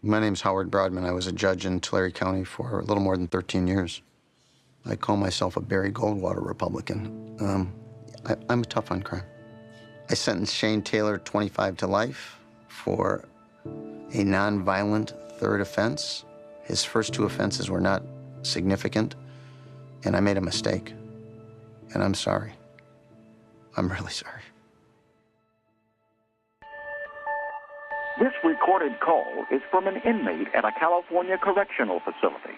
My name's Howard Broadman. I was a judge in Tulare County for a little more than 13 years. I call myself a Barry Goldwater Republican. I'm tough on crime. I sentenced Shane Taylor 25 to life for a nonviolent third offense. His first two offenses were not significant, and I made a mistake. And I'm sorry. I'm really sorry. This recorded call is from an inmate at a California correctional facility.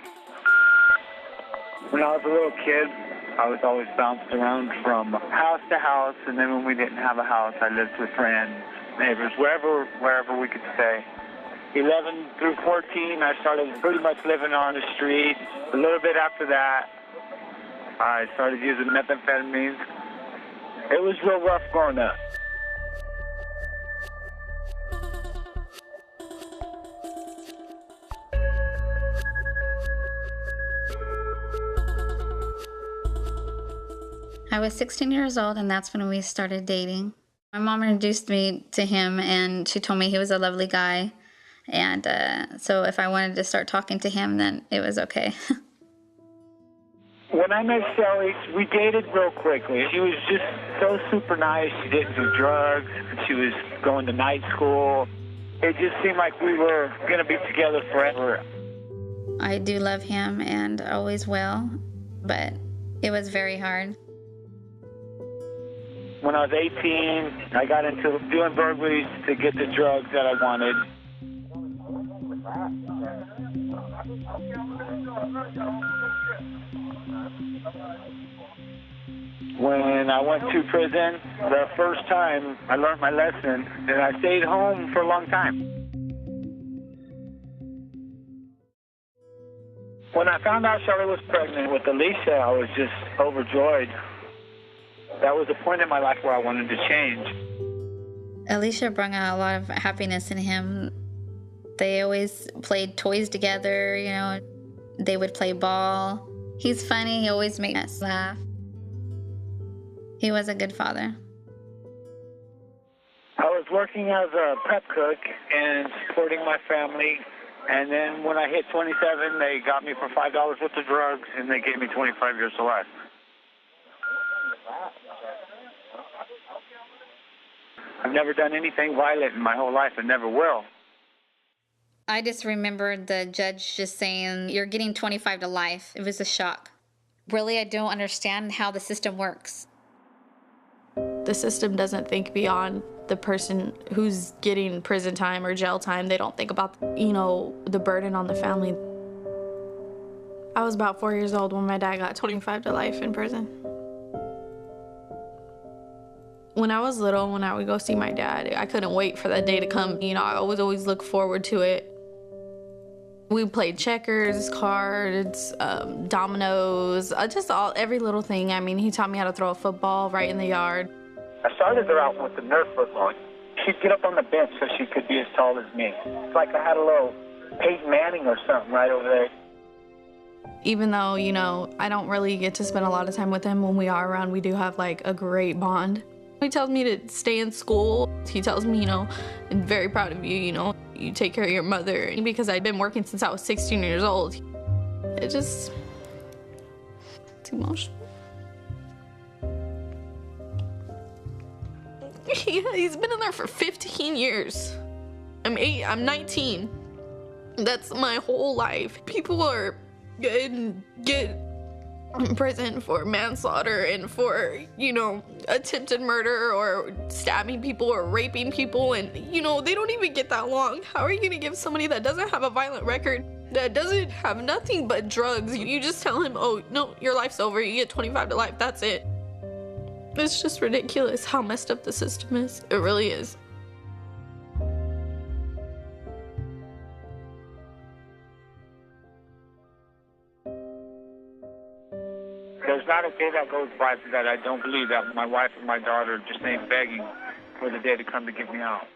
When I was a little kid, I was always bounced around from house to house, and then when we didn't have a house, I lived with friends, neighbors, wherever we could stay. 11 through 14, I started pretty much living on the street. A little bit after that, I started using methamphetamines. It was real rough growing up. I was 16 years old, and that's when we started dating. My mom introduced me to him, and she told me he was a lovely guy. And so if I wanted to start talking to him, then it was okay. When I met Shelly, we dated real quickly. She was just so super nice. She didn't do drugs. She was going to night school. It just seemed like we were going to be together forever. I do love him and always will, but it was very hard. When I was 18, I got into doing burglaries to get the drugs that I wanted. When I went to prison, the first time I learned my lesson, and I stayed home for a long time. When I found out Shelly was pregnant with Alicia, I was just overjoyed. That was a point in my life where I wanted to change. Alicia brought out a lot of happiness in him. They always played toys together, you know. They would play ball. He's funny. He always made us laugh. He was a good father. I was working as a prep cook and supporting my family. And then when I hit 27, they got me for $5 worth of drugs, and they gave me 25 years to life. I've never done anything violent in my whole life and never will. I just remember the judge just saying, "You're getting 25 to life." It was a shock. Really, I don't understand how the system works. The system doesn't think beyond the person who's getting prison time or jail time. They don't think about, you know, the burden on the family. I was about 4 years old when my dad got 25 to life in prison. When I was little, when I would go see my dad, I couldn't wait for that day to come. You know, I would always look forward to it. We played checkers, cards, dominoes, every little thing. I mean, he taught me how to throw a football right in the yard. I started her out with the Nerf football. She'd get up on the bench so she could be as tall as me. It's like I had a little Peyton Manning or something right over there. Even though, you know, I don't really get to spend a lot of time with him, when we are around, we do have like a great bond. He tells me to stay in school. He tells me, you know, I'm very proud of you, you know, you take care of your mother. Because I'd been working since I was 16 years old. It's emotional. Yeah, he's been in there for 15 years. I'm 19. That's my whole life. People are get in prison for manslaughter and for, you know, attempted murder or stabbing people or raping people, and, you know, they don't even get that long. How are you gonna give somebody that doesn't have a violent record, that doesn't have nothing but drugs, you just tell him, oh, no, your life's over, you get 25 to life, that's it? It's just ridiculous how messed up the system is. It really is. There's not a day that goes by that I don't believe that my wife and my daughter just ain't begging for the day to come to get me out.